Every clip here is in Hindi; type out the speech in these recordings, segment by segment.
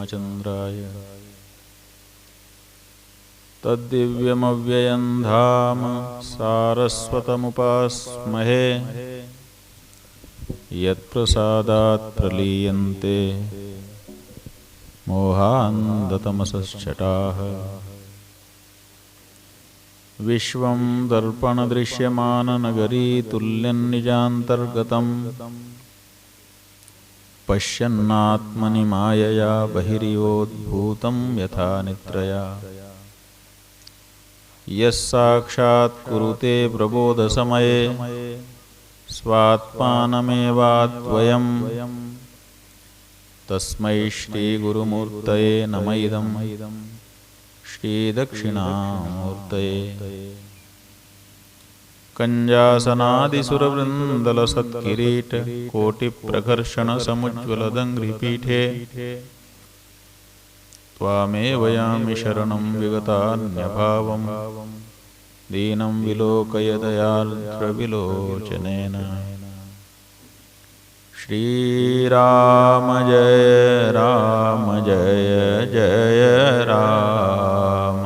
श्रीरामचन्द्राय तद्दिव्यमव्ययं धाम सारस्वतमुपास्महे यत्प्रसादात् प्रलीयन्ते मोहान्धतमसश्चटाः। विश्वं दर्पणदृश्यमाननगरी तुल्यन्निजान्तर्गतम् पश्यन्नात्मनि मायया बहिर्योद्भूतं यथा निद्रया। यस्साक्षात् कुरुते प्रबोधसमये स्वात्मानमेवाद्वयम् तस्मै श्रीगुरुमूर्तये नमः इदं श्रीदक्षिणामूर्तये। कञ्जासनादिसुरवृन्दलसत्किरीट कोटिप्रकर्षणसमुज्ज्वलदङ्घ्रिपीठे त्वामेव यामि शरणं विगतान्यभावं दीनं विलोकय दयार्द्रविलोचनेन। श्रीराम जय राम जय जय राम।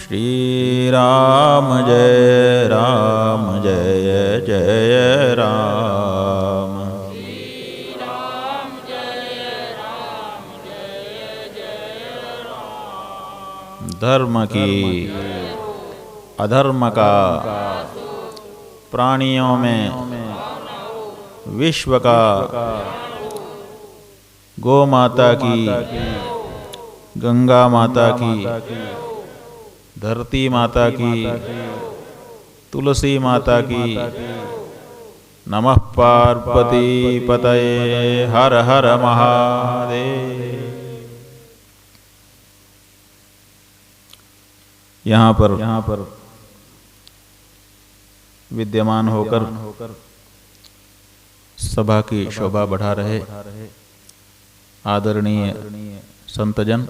श्रीराम जय राम जय जय राम। धर्म की अधर्म का, प्राणियों में विश्व का, गौ माता की, गंगा माता की, धरती माता की, तुलसी माता की, नमः पार्वती पतये हर हर महादेव। यहाँ पर विद्यमान होकर सभा की शोभा बढ़ा रहे आदरणीय संतजन,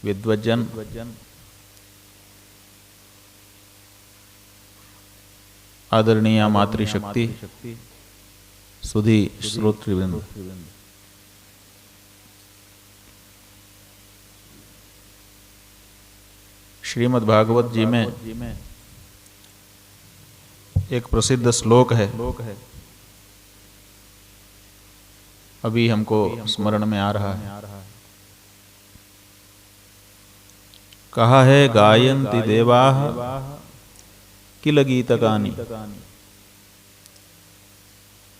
विद्वज्जन, आदरणीय मातृशक्ति, सुधी श्रोतृवृंद, श्रीमद् भागवत जी में एक प्रसिद्ध श्लोक है, अभी हमको स्मरण में आ रहा है। कहा है गायन्ति देवाः किल गीतकानि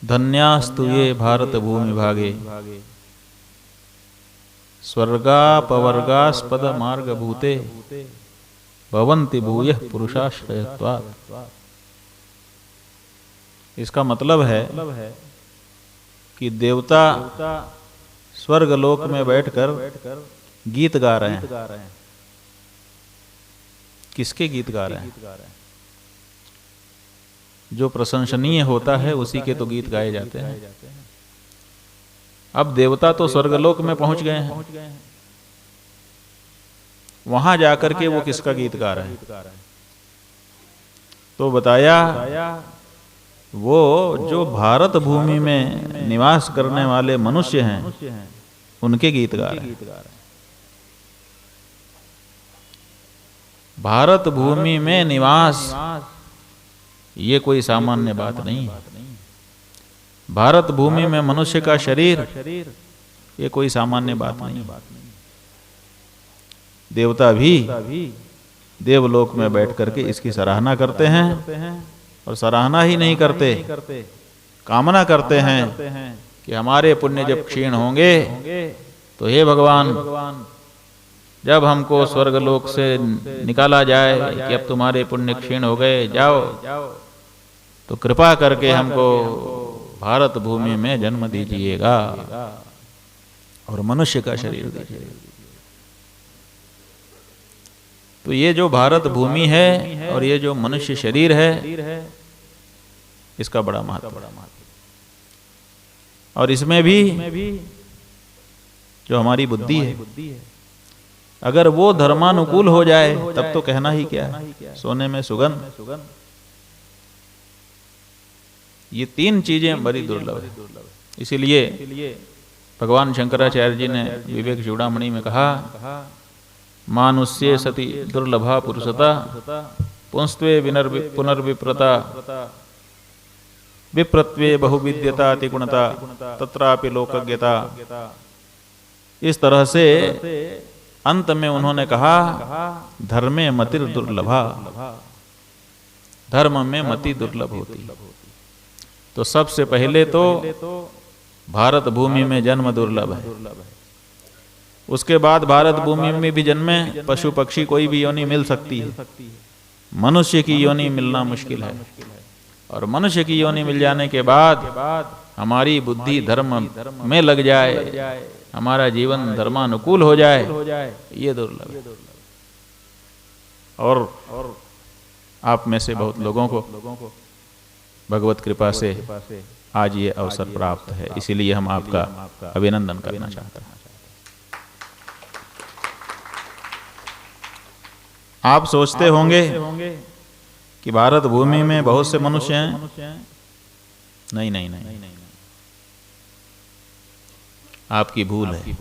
धन्यास्तु ये भारत भूमि भागे स्वर्गापवर्गास्पद मार्गभूते भवन्ति भूयः पुरुषाश्रयत्वात्। इसका मतलब है कि देवता स्वर्गलोक में बैठकर गीत गा रहे हैं। किसके गीत गा रहे हैं? जो प्रशंसनीय होता है उसी के तो गीत गाए जाते हैं। अब देवता तो स्वर्गलोक में पहुंच गए हैं, वहां जाकर के वो किसका गीत गा रहे हैं? तो बताया वो जो भारत भूमि में निवास करने वाले मनुष्य हैं उनके गीत गा रहे हैं। भारत भूमि में निवास ये कोई सामान्य बात नहीं। भारत भूमि में मनुष्य का शरीर ये कोई सामान्य बात नहीं। देवता भी देवलोक में बैठ करके इसकी सराहना करते हैं, और सराहना ही नहीं करते, कामना करते हैं कि हमारे पुण्य जब क्षीण होंगे तो हे भगवान, जब हमको स्वर्गलोक से निकाला जाए कि अब तुम्हारे पुण्य क्षीण हो गए, जाओ, तो कृपा करके हमको भारत भूमि में जन्म दीजिएगा और मनुष्य का शरीर दीजिएगा। तो ये जो भारत भूमि है और ये जो मनुष्य शरीर है, इसका बड़ा महत्व। और इसमें भी जो हमारी बुद्धि है, अगर वो धर्मानुकूल हो जाए तब तो कहना ही क्या है। सोने में सुगंध, ये तीन चीजें बड़ी दुर्लभ है। इसीलिए भगवान शंकराचार्य जी ने विवेक चूड़ामणि में कहा, मानुष्ये सति दुर्लभा पुरुषता पुंस्त्वे पुनर्विप्रता विप्रत्वे बहुविद्यता अतिगुणता तत्रापि लोकज्ञता। इस तरह से अंत में उन्होंने कहा, धर्मे मतिर दुर्लभा, धर्म में मति दुर्लभ होती। तो सबसे पहले तो भारत भूमि में जन्म दुर्लभ है। उसके बाद भारत भूमि में भी जन्मे पशु पक्षी कोई भी योनि मिल सकती है, मनुष्य की योनि मिलना मुश्किल है। और मनुष्य की योनि मिल जाने के बाद हमारी बुद्धि धर्म में लग जाए, हमारा जीवन धर्मानुकूल हो जाए, ये दुर्लभ है। और आप में से बहुत लोगों को भगवत कृपा से आज ये अवसर प्राप्त है, इसीलिए हम आपका अभिनंदन करना चाहते हैं। आप सोचते होंगे कि भारत भूमि में बहुत से मनुष्य हैं। नहीं नहीं नहीं, आपकी भूल है।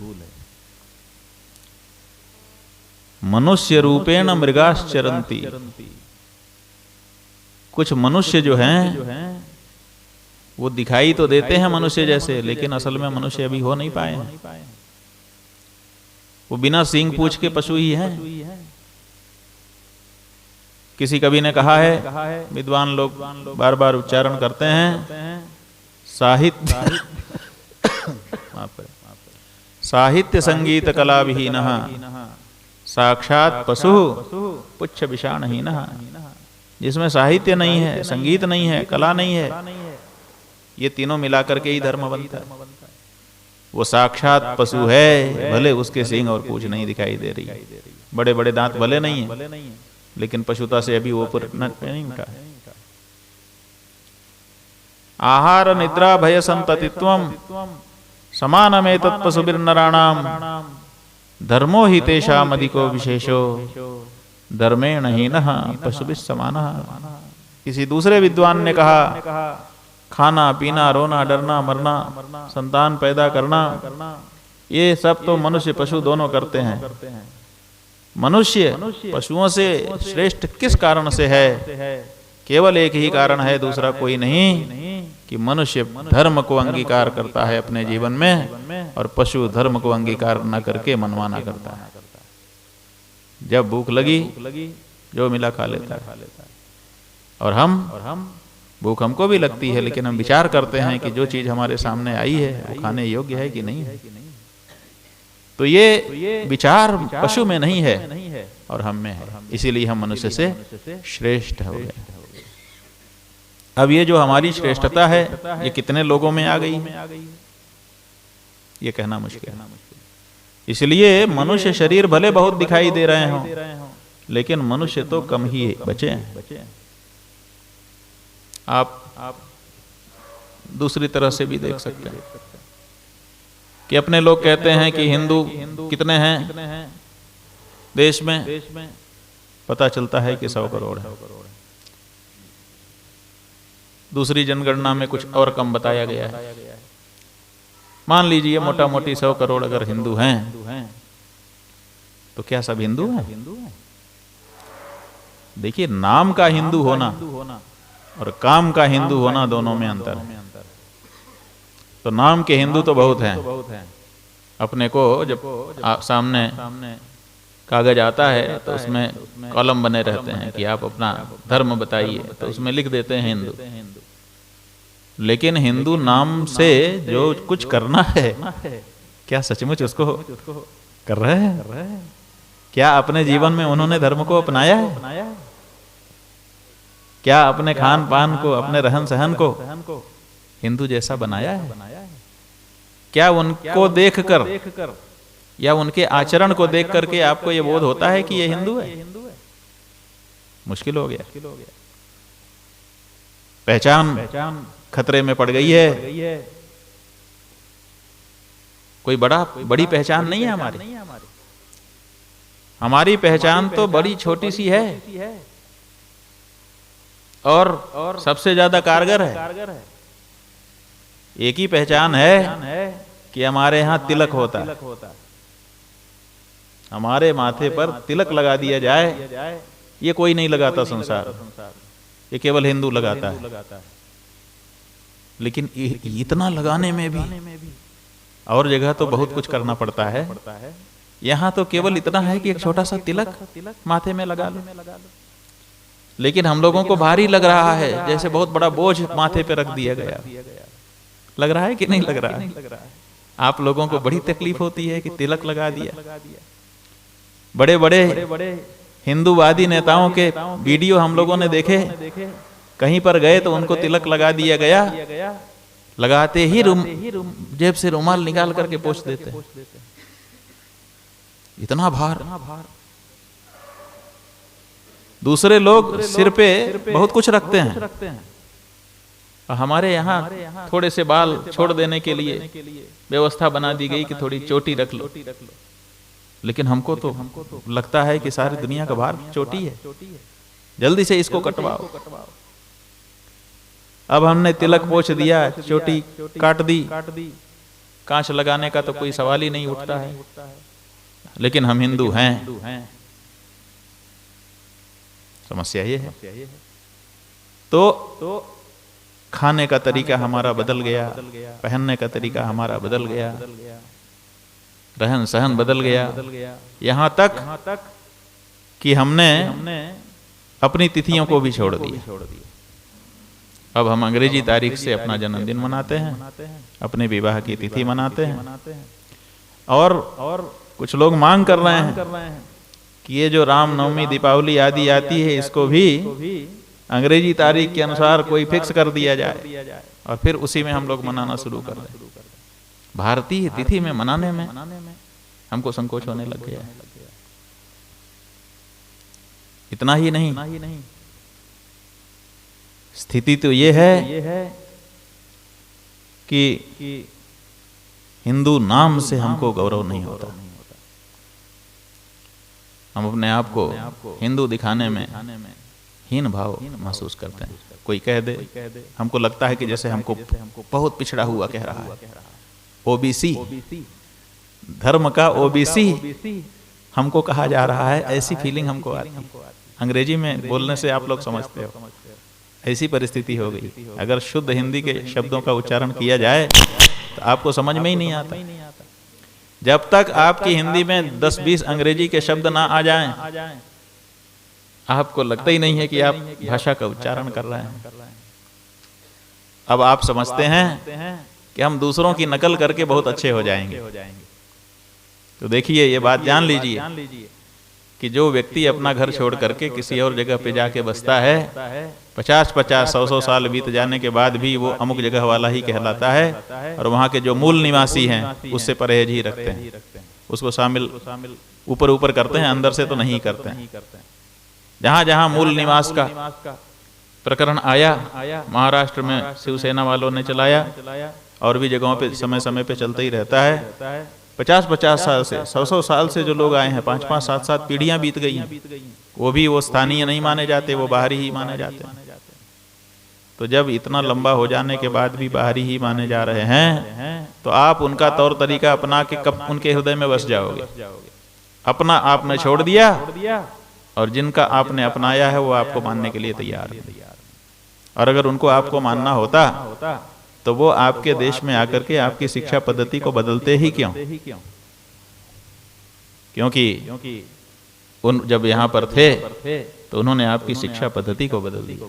मनुष्य रूपेण मृगाश्चरन्ति। कुछ मनुष्य जो हैं वो दिखाई तो देते हैं मनुष्य जैसे, लेकिन असल में मनुष्य अभी हो नहीं पाए हैं। वो बिना सींग पूंछ के पशु ही हैं। किसी कवि ने कहा है, विद्वान लोग बार बार उच्चारण करते हैं, साहित्य साहित्य संगीत कला विहीनः साक्षात पशु पुच्छ विषाणहीनः। जिसमें साहित्य नहीं है, संगीत नहीं है, कला नहीं है, ये तीनों मिलाकर के ही धर्म बनता है। वो साक्षात पशु है, भले उसके सींग और पूंछ नहीं दिखाई दे रही, बड़े बड़े दांत भले नहीं है, लेकिन पशुता से अभी वो ऊपर नहीं उठा है। आहार निद्रा भय संततित्वम समानमेतत् पशुभिर्नराणाम धर्मो हि तेषाम् अधिको विशेषो धर्मेण हीनः पशुभिः समानः। किसी दूसरे विद्वान ने कहा, खाना पीना, रोना डरना मरना, संतान पैदा करना, ये सब तो मनुष्य पशु दोनों करते हैं। मनुष्य पशुओं से श्रेष्ठ किस कारण से है? केवल एक ही कारण है, दूसरा कोई नहीं, कि मनुष्य धर्म को अंगीकार करता है अपने जीवन में, और पशु धर्म को अंगीकार न करके मनमाना करता है। जब भूख लगी जो मिला खा लेता है। और हम भूख हमको भी लगती है, लेकिन हम विचार करते हैं कि जो चीज हमारे सामने आई है वो खाने योग्य है कि नहीं है। तो ये विचार पशु में नहीं है और हम में है, इसीलिए हम मनुष्य से श्रेष्ठ हो गए। अब ये जो हमारी श्रेष्ठता है ये कितने लोगों में आ गई, ये कहना मुश्किल है। इसलिए मनुष्य शरीर भले बहुत दिखाई दे रहे हों, लेकिन मनुष्य तो कम ही बचे हैं। आप दूसरी तरह से भी देख सकते हैं कि अपने लोग कहते हैं कि हिंदू कितने हैं देश में, पता चलता है कि 100 करोड़ है। दूसरी जनगणना में कुछ और कम बताया गया है। मान लीजिए मोटा मोटी 100 करोड़ अगर हिंदू हैं, तो क्या सब हिंदू हैं? देखिए, नाम का हिंदू होना और काम का हिंदू होना दोनों में अंतर है। तो नाम के हिंदू तो बहुत हैं। अपने को जब सामने कागज आता है तो उसमें कॉलम बने रहते हैं कि आप अपना धर्म बताइए, तो उसमें लिख देते हैं हिंदू। लेकिन हिंदू नाम से जो कुछ करना है, क्या सचमुच उसको कर रहे हैं? क्या अपने जीवन में उन्होंने धर्म को अपनाया है? क्या अपने खान पान को, अपने रहन सहन को हिंदू जैसा बनाया है? क्या उनको देखकर या उनके आचरण को देख करके आपको ये बोध होता है कि ये हिंदू है? मुश्किल हो गया। पहचान खतरे में पड़ गई है। कोई बड़ी पहचान नहीं है हमारी। हमारी पहचान तो बड़ी छोटी सी है और सबसे ज्यादा कारगर है। एक ही पहचान है कि हमारे यहाँ तिलक होता है, हमारे माथे पर तिलक लगा दिया जाए। ये कोई नहीं लगाता संसार, ये केवल हिंदू लगाता है। लेकिन इतना लगाने में भी और जगह तो बहुत कुछ करना पड़ता है, यहाँ तो केवल इतना है कि एक छोटा सा तिलक माथे में लगा लो। लेकिन हम लोगों को भारी लग रहा है, जैसे बहुत बड़ा बोझ माथे पे रख दिया गया। लग रहा है कि नहीं लग रहा है? आप लोगों को बड़ी तकलीफ होती है कि तिलक लगा दिया। बड़े बड़े हिंदूवादी नेताओं के वीडियो हम लोगों ने देखे, कहीं पर गए तो उनको तिलक लगा दिया गया, लगाते ही जेब से रुमाल निकाल करके पोंछ देते। इतना भार। दूसरे लोग सिर पे बहुत कुछ रखते हैं, हमारे यहाँ थोड़े से बाल छोड़ देने के लिए व्यवस्था बना दी गई कि थोड़ी चोटी रख लो। लेकिन हमको तो लगता है कि सारी दुनिया का भार चोटी है, जल्दी से इसको कटवाओ। अब हमने तिलक पोंछ दिया, चोटी काट दी, कांच लगाने का तो कोई सवाल ही नहीं उठता है। लेकिन हम हिंदू हैं, समस्या ये है। तो खाने का तरीका हमारा बदल गया, पहनने का तरीका हमारा बदल गया, रहन सहन बदल गया, यहाँ तक कि हमने अपनी तिथियों को भी छोड़ दिया। अब हम अंग्रेजी तारीख से अपना जन्मदिन मनाते हैं, अपने विवाह की तिथि मनाते हैं, और कुछ लोग मांग कर रहे हैं कि ये जो रामनवमी, दीपावली आदि आती है, इसको भी अंग्रेजी तारीख के अनुसार कोई फिक्स कर दिया जाए और फिर उसी में हम लोग मनाना शुरू कर दें। भारतीय तिथि में मनाने में हमको संकोच होने लग गया है। इतना ही नहीं, स्थिति तो ये है कि हिंदू नाम से हमको गौरव नहीं होता। हम अपने आप को हिंदू दिखाने में हीन भाव महसूस करते हैं। कोई कह दे, हमको लगता है कि जैसे हमको बहुत पिछड़ा हुआ कह रहा है। ओबीसी, धर्म का ओबीसी हमको कहा जा रहा है, ऐसी फीलिंग हमको आती है। अंग्रेजी में बोलने से आप लोग समझते हो, ऐसी परिस्थिति हो गई। अगर शुद्ध हिंदी के शब्दों का उच्चारण किया जाए तो आपको समझ में ही नहीं आता। जब तक आपकी हिंदी में 10-20 अंग्रेजी के शब्द ना आ जाएं, आपको लगता ही नहीं है कि आप भाषा का उच्चारण कर रहे हैं। अब आप समझते हैं कि हम दूसरों की नकल करके बहुत अच्छे हो जाएंगे। तो देखिए, ये बात जान लीजिए कि जो व्यक्ति अपना घर छोड़ करके किसी और जगह पे जाके बसता है, 50-50, 100-100 साल बीत जाने के बाद भी वो अमुक जगह वाला ही कहलाता है, और वहाँ के जो मूल निवासी हैं उससे परहेज ही रखते हैं, उसको शामिल ऊपर करते हैं, अंदर से तो नहीं करते हैं। जहाँ जहाँ मूल निवास का प्रकरण आया, महाराष्ट्र में शिवसेना वालों ने चलाया, और भी जगहों पे समय समय पे चलता ही रहता है। 50-50 साल से, 100-100 साल से जो लोग आए हैं, 5-5, 7-7 पीढ़ियां बीत गई हैं, वो भी वो स्थानीय नहीं माने जाते, वो बाहरी ही माने जाते हैं। तो जब इतना लंबा हो जाने के बाद भी बाहरी ही माने जा रहे हैं, तो आप उनका तौर तरीका अपना के कब उनके हृदय में बस जाओगे। अपना आपने छोड़ दिया, और जिनका आपने अपनाया है वो आपको मानने के लिए तैयार है। और अगर उनको आपको मानना होता तो वो आपके देश में आकर के आपकी शिक्षा पद्धति को बदलते ही क्यों? क्योंकि उन जब यहाँ पर थे तो उन्होंने आपकी शिक्षा पद्धति को बदल दी।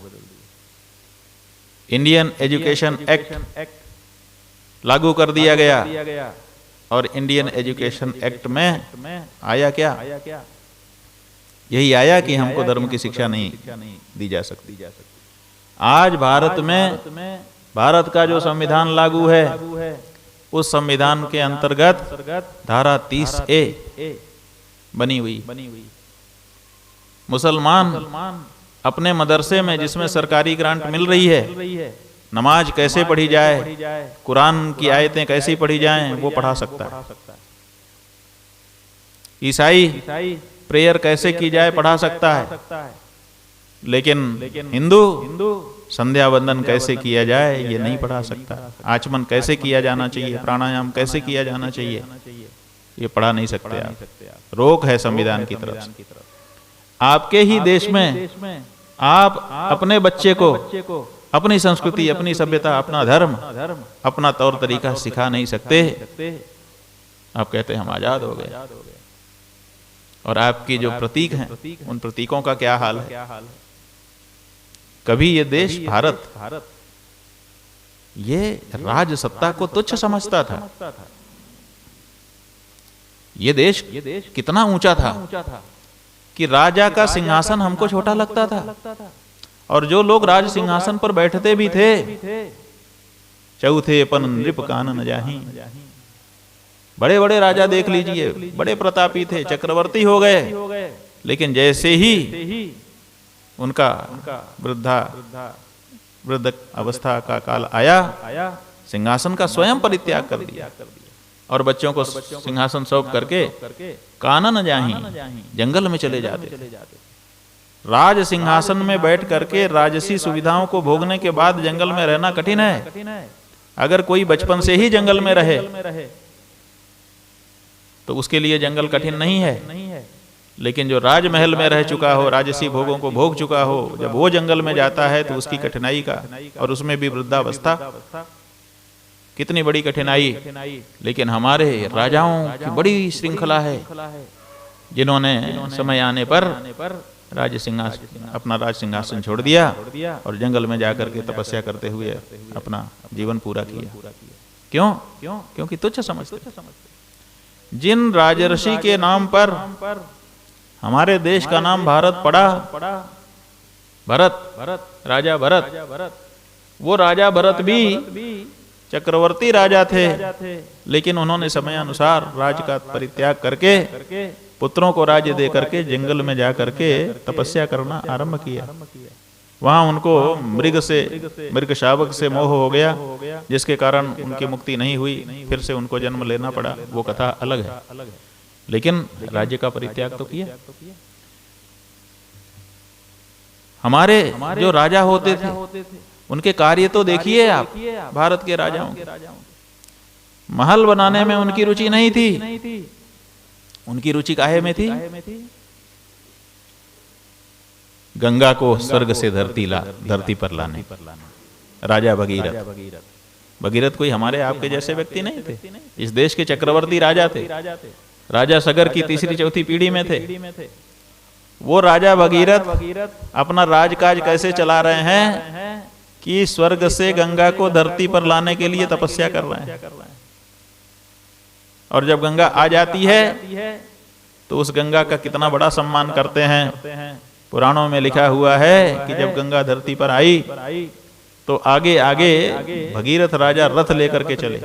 इंडियन एजुकेशन एक्ट लागू कर दिया गया, और इंडियन एजुकेशन एक्ट में आया क्या? यही आया कि हमको धर्म की शिक्षा नहीं दी जा सकती। आज भारत में भारत का जो संविधान लागू है, उस संविधान के अंतर्गत धारा 30A बनी हुई। मुसलमान अपने मदरसे में, जिसमें सरकारी ग्रांट मिल रही है, नमाज कैसे पढ़ी जाए, कुरान की आयतें कैसी पढ़ी जाएं, वो पढ़ा सकता है। ईसाई प्रेयर कैसे की जाए पढ़ा सकता है। लेकिन हिंदू संध्या वंदन कैसे किया जाए ये नहीं पढ़ा सकता, आचमन कैसे किया जाना चाहिए, प्राणायाम कैसे किया जाना चाहिए ये पढ़ा नहीं सकते आप। रोक है संविधान की तरफ से। आपके ही देश में आप अपने बच्चे को अपनी संस्कृति, अपनी सभ्यता, अपना धर्म, अपना तौर तरीका सिखा नहीं सकते। आप कहते हैं हम आजाद हो गए। और आपकी जो प्रतीक हैं उन प्रतीकों का क्या हाल है? कभी ये देश भारत ये राज सत्ता को तुच्छ समझता था। ये देश कितना ऊंचा था कि राजा का सिंहासन हमको छोटा लगता था, और जो लोग राज सिंहासन पर बैठते भी थे, चौथे पन नृप कानन जाहि। बड़े बड़े राजा देख लीजिए, बड़े प्रतापी थे, चक्रवर्ती हो गए, लेकिन जैसे ही उनका वृद्ध अवस्था का काल आया, सिंहासन का स्वयं परित्याग कर दिया और बच्चों को सिंहासन सौंप करके कानन जाहि, जंगल में चले जाते। राज सिंहासन में बैठ करके राजसी सुविधाओं को भोगने के बाद जंगल में रहना कठिन है। अगर कोई बचपन से ही जंगल में रहे तो उसके लिए जंगल कठिन नहीं है, लेकिन जो राजमहल में रह चुका हो, राजसी भोगों को भोग चुका हो, जब वो जंगल में जाता है तो उसकी कठिनाई का, और उसमें भी वृद्धावस्था, कितनी बड़ी कठिनाई। लेकिन हमारे राजाओं की बड़ी श्रृंखला है जिन्होंने समय आने पर अपना राज सिंहासन छोड़ दिया और जंगल में जाकर के तपस्या करते हुए अपना जीवन पूरा किया। क्यों? क्योंकि तुच्छ समझते। जिन राजर्षि के नाम पर हमारे देश का नाम भारत पड़ा, भरत, राजा भरत, वो राजा भरत भी चक्रवर्ती राजा थे, लेकिन उन्होंने समय अनुसार राज का परित्याग करके पुत्रों को राज्य दे करके जंगल में जा करके तपस्या करना आरंभ किया। वहां उनको मृग शावक से मोह हो गया, जिसके कारण उनकी मुक्ति नहीं हुई, फिर से उनको जन्म लेना पड़ा। वो कथा अलग है, लेकिन राज्य का परित्याग तो किया। हमारे जो राजा होते थे उनके कार्य तो देखिए आप, भारत के राजाओं के। महल बनाने में उनकी रुचि नहीं थी। उनकी रुचि काहे में थी? गंगा को स्वर्ग से धरती पर लाने। राजा भगीरथ कोई हमारे आपके जैसे व्यक्ति नहीं थे, इस देश के चक्रवर्ती राजा थे। राजा सगर की तीसरी चौथी पीढ़ी में थे। वो राजा भगीरथ अपना राजकाज कैसे चला रहे हैं कि स्वर्ग से गंगा को धरती पर लाने के लिए तपस्या कर रहे हैं। और जब गंगा आ जाती है तो उस गंगा का कितना बड़ा सम्मान करते हैं। पुराणों में लिखा हुआ है कि जब गंगा धरती पर आई तो आगे आगे भगीरथ राजा रथ लेकर के चले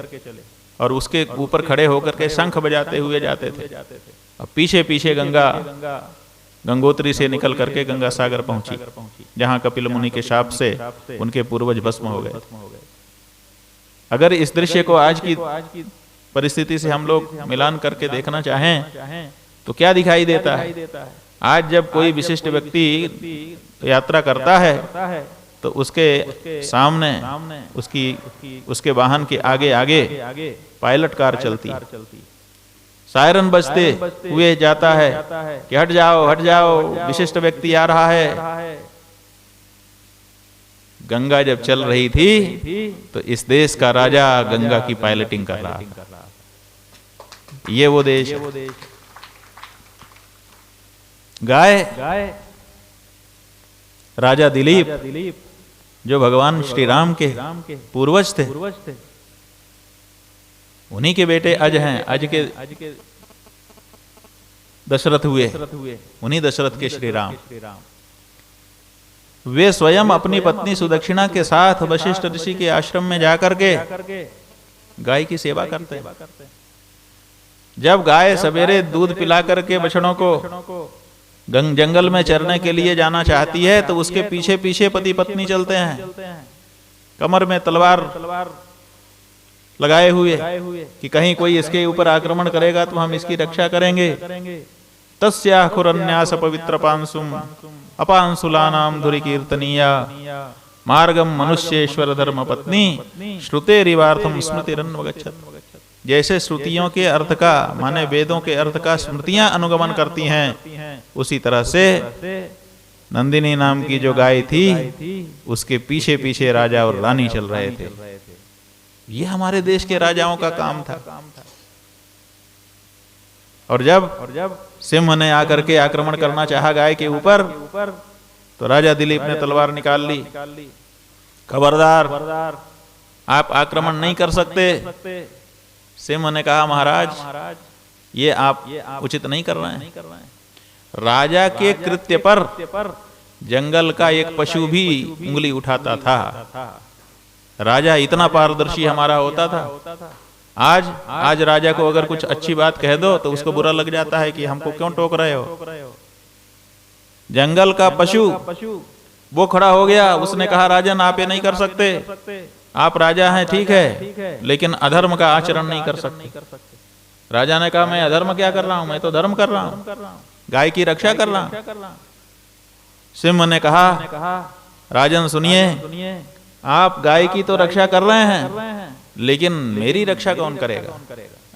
और उसके ऊपर खड़े होकर के शंख बजाते हुए जाते थे। और पीछे पीछे गंगा गंगोत्री से निकल करके गंगा सागर पहुंची, जहां कपिल मुनि के शाप से उनके पूर्वज भस्म हो गए। अगर इस दृश्य को आज की परिस्थिति से हम लोग मिलान करके देखना चाहें तो क्या दिखाई देता है? आज जब कोई विशिष्ट व्यक्ति यात्रा करता है तो उसके सामने उसके वाहन के आगे आगे पायलट कार चलती, सायरन बजते हुए जाता है कि हट जाओ, विशिष्ट व्यक्ति आ रहा है। गंगा जब चल रही थी तो इस देश का राजा गंगा की पायलटिंग कर रहा। ये वो देश। गाय राजा दिलीप जो भगवान श्री राम के पूर्वज थे, उन्हीं के बेटे अज हैं। अज के दशरथ हुए, उन्हीं दशरथ के श्री राम। वे स्वयं अपनी पत्नी सुदक्षिणा के साथ वशिष्ठ ऋषि के आश्रम में जाकर के गाय की सेवा करते हैं। जब गाय सवेरे दूध पिला करके बछड़ों को जंगल में चरने के लिए जाना चाहती है तो उसके पीछे पीछे पति पत्नी चलते हैं, कमर में तलवार लगाए हुए कि कहीं कोई इसके ऊपर आक्रमण करेगा तो हम इसकी रक्षा करेंगे। तस्याः खुरन्यास पवित्र पांसुम अपांसुलानाम धुरी कीर्तनीया मार्गम मनुष्येश्वर धर्म पत्नी श्रुते रिवार्थम स्मृतिरन्वगच्छत्। जैसे श्रुतियों के अर्थ का माने वेदों के अर्थ का स्मृतियां अनुगमन करती हैं, उसी तरह से नंदिनी नाम की जो गाय थी उसके पीछे पीछे राजा और रानी चल रहे थे। ये हमारे देश के राजाओं का काम था। और जब सिंह ने आकर के आक्रमण करना चाहा गाय के ऊपर, तो राजा दिलीप ने तलवार निकाल ली। खबरदार, आप आक्रमण नहीं कर सकते। सिंह ने कहा, महाराज ये आप उचित नहीं कर रहे हैं। राजा के कृत्य पर जंगल का एक पशु भी उंगली उठाता था। राजा इतना पारदर्शी हमारा होता था। आज राजा को अगर कुछ अच्छी बात कह दो तो उसको बुरा लग जाता है कि हमको क्यों टोक रहे हो। जंगल का पशु वो खड़ा हो गया, उसने कहा, राजन आप ये नहीं कर सकते, आप राजा हैं ठीक है, लेकिन अधर्म का आचरण नहीं कर सकते। राजा ने कहा, मैं अधर्म क्या कर रहा हूं, मैं तो धर्म कर रहा हूं, गाय की रक्षा कर रहा हूं। सिंह ने कहा, राजन सुनिए, आप गाय की तो रक्षा कर रहे हैं, लेकिन मेरी रक्षा कौन करेगा?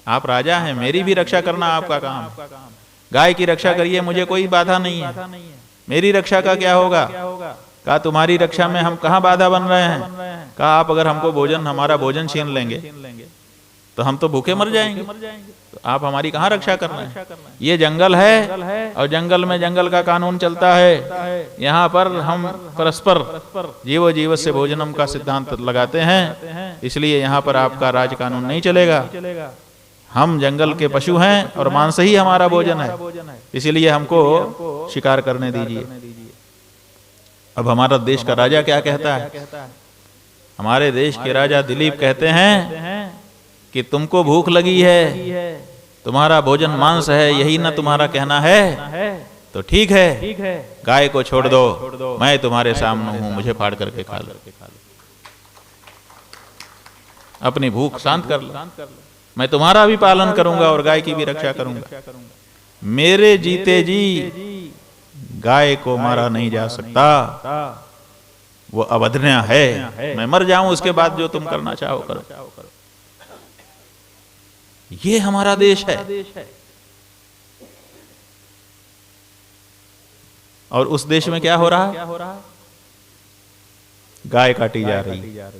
आप राजा हैं, मेरी भी रक्षा करना आपका काम। गाय की रक्षा करिए, मुझे कोई बाधा नहीं है, मेरी रक्षा का क्या होगा? कहा, तुम्हारी रक्षा में हम कहाँ बाधा बन रहे हैं? कहा, आप अगर हमको हमारा भोजन छीन लेंगे तो हम तो भूखे मर जाएंगे, तो आप हमारी कहाँ रक्षा कर रहे हैं? ये जंगल है और जंगल में जंगल का कानून चलता है। यहाँ पर हम परस्पर जीवो जीव से भोजनम का सिद्धांत लगाते हैं, इसलिए यहाँ पर आपका राज कानून नहीं चलेगा। हम जंगल के पशु हैं और मांस ही हमारा भोजन है, इसीलिए हमको शिकार करने दीजिए। अब हमारा देश का राजा क्या कहता है? हमारे देश के राजा दिलीप कहते हैं कि तुमको भूख लगी है, तुम्हारा भोजन मांस है, यही ना तुम्हारा कहना है, तो ठीक है, गाय को छोड़ दो, मैं तुम्हारे सामने हूं, मुझे फाड़ करके खा लो, अपनी भूख शांत कर लो, मैं तुम्हारा भी पालन करूंगा और गाय की भी रक्षा करूंगा। मेरे जीते जी गाय को मारा नहीं जा सकता, वो अवधन्य है, मैं मर जाऊं उसके बाद जो तुम करना चाहो करो। ये हमारा देश है। और उस देश में क्या हो रहा है? गाय काटी जा रही है।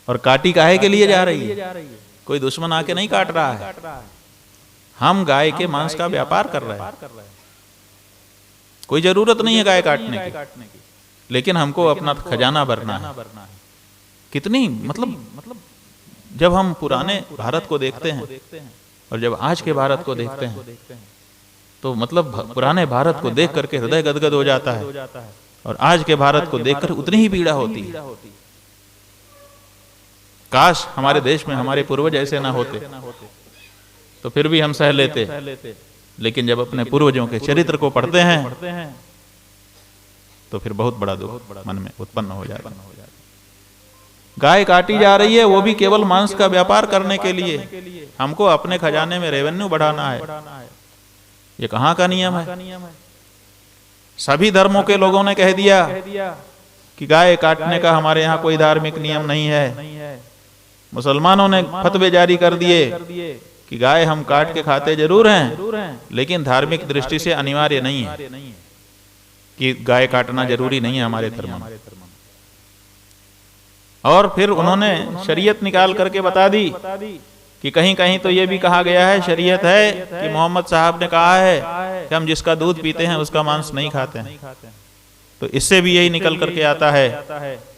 और काटी काहे के लिए जा रही है? कोई दुश्मन आके नहीं काट रहा है, हम गाय के मांस का व्यापार कर रहे हैं। कोई जरूरत नहीं है गाय काटने की, लेकिन हमको अपना खजाना भरना है। कितनी मतलब जब हम पुराने भारत को देखते हैं और जब आज के भारत को देखते हैं, तो मतलब पुराने भारत को देख करके हृदय गदगद हो जाता है, और आज के भारत को देखकर उतनी ही पीड़ा होती है। काश हमारे देश में हमारे पूर्वज ऐसे ना होते, तो फिर भी हम सह लेते, लेकिन जब अपने पूर्वजों के चरित्र को पढ़ते हैं तो फिर बहुत बड़ा दुख मन में उत्पन्न हो जाता है। गाय काटी जा रही है, वो भी केवल मांस का व्यापार करने के लिए। हमको अपने खजाने में रेवेन्यू बढ़ाना है। ये कहाँ का नियम है? सभी धर्मों के लोगों ने कह दिया कि गाय काटने का हमारे यहाँ कोई धार्मिक नियम नहीं है। मुसलमानों ने फतवे जारी कर दिए कि गाय हम काट के खाते जरूर हैं, लेकिन धार्मिक दृष्टि से अनिवार्य नहीं है कि गाय काटना जरूरी नहीं है हमारे धर्म में। और फिर उन्होंने शरीयत निकाल करके बता दी कि कहीं कहीं तो ये भी कहा गया है, शरीयत है कि मोहम्मद साहब ने कहा है कि हम जिसका दूध पीते हैं उसका मांस नहीं खाते हैं। तो इससे भी यही निकल करके आता है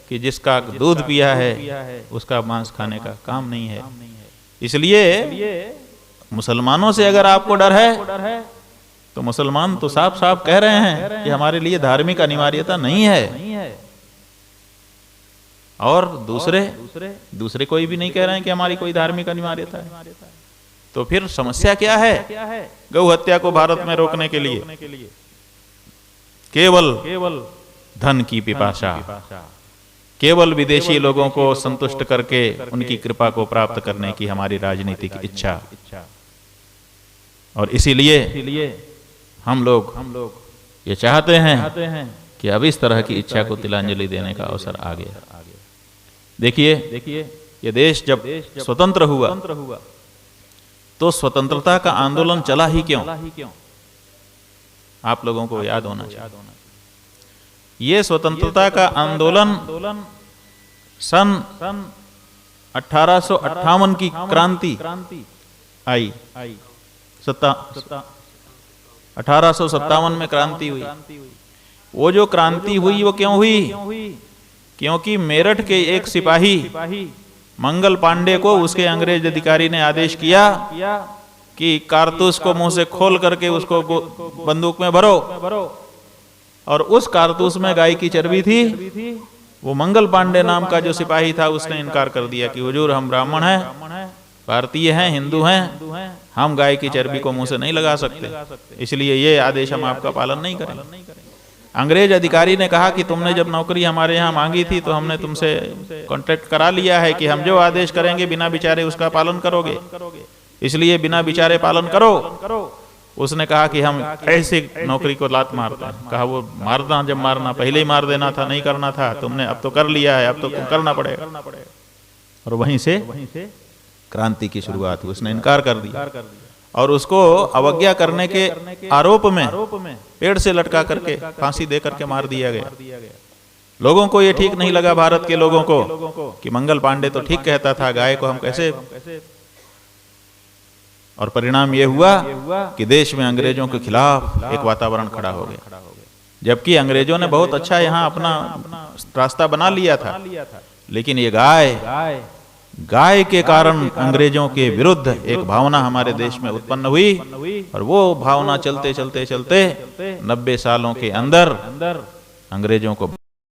कि जिसका दूध पिया है उसका मांस खाने का काम नहीं है। इसलिए मुसलमानों से अगर आपको डर है तो मुसलमान तो साफ साफ कह रहे हैं कि हमारे लिए धार्मिक अनिवार्यता नहीं है, और दूसरे कोई भी नहीं कह रहे हैं कि हमारी कोई धार्मिक अनिवार्यता है। तो फिर समस्या क्या है? गौ हत्या को भारत में रोकने के लिए केवल धन की पिपासा, केवल विदेशी लोगों को संतुष्ट करके उनकी कृपा को प्राप्त करने की हमारी राजनीतिक इच्छा। और इसीलिए हम लोग ये चाहते हैं कि अब इस तरह की इच्छा को तिलांजलि देने का अवसर आ गया। देखिए ये देश जब स्वतंत्र हुआ तो स्वतंत्रता का आंदोलन चला ही क्यों, आप लोगों को याद होना चाहिए। ये स्वतंत्रता का आंदोलन सन 1858 की क्रांति आई, 1857 में क्रांति हुई। वो जो क्रांति हुई वो क्यों हुई? क्योंकि मेरठ के एक सिपाही मंगल पांडे को उसके अंग्रेज अधिकारी ने आदेश किया कि कारतूस को मुंह से खोल करके उसको बंदूक में भरो, और उस कारतूस में गाय की चर्बी थी। वो मंगल पांडे नाम का जो सिपाही था उसने इनकार कर दिया कि हुजूर हम ब्राह्मण हैं, भारतीय हैं, हिंदू हैं, हम गाय की चर्बी को मुंह से नहीं लगा सकते, इसलिए ये आदेश हम आपका पालन नहीं करेंगे। अंग्रेज अधिकारी ने कहा कि तुमने जब नौकरी हमारे यहाँ मांगी थी तो हमने तुमसे कॉन्ट्रैक्ट करा लिया है कि हम जो आदेश करेंगे बिना विचारे उसका पालन करोगे, इसलिए बिना विचारे पालन करो। उसने कहा कि हम ऐसे नौकरी को लात मारते हैं। कहा वो मारना, जब मारना पहले ही मार देना था, नहीं करना था, तुमने अब तो कर लिया है, अब तो करना पड़ेगा। और वहीं से क्रांति की शुरुआत हुई। उसने इनकार कर दिया और उसको अवज्ञा करने के आरोप में पेड़ से लटका करके फांसी दे करके मार दिया गया। लोगों को ये ठीक नहीं लगा, भारत के लोगों को, कि मंगल पांडे तो ठीक कहता था, गाय को हम कैसे। और परिणाम ये हुआ कि देश में अंग्रेजों के खिलाफ एक वातावरण खड़ा हो गया, जबकि अंग्रेजों ने बहुत अच्छा यहाँ अपना रास्ता बना लिया था। लेकिन ये गाय के कारण अंग्रेजों के विरुद्ध एक भावना हमारे देश में उत्पन्न हुई, और वो भावना चलते चलते 90 सालों के अंदर अंग्रेजों को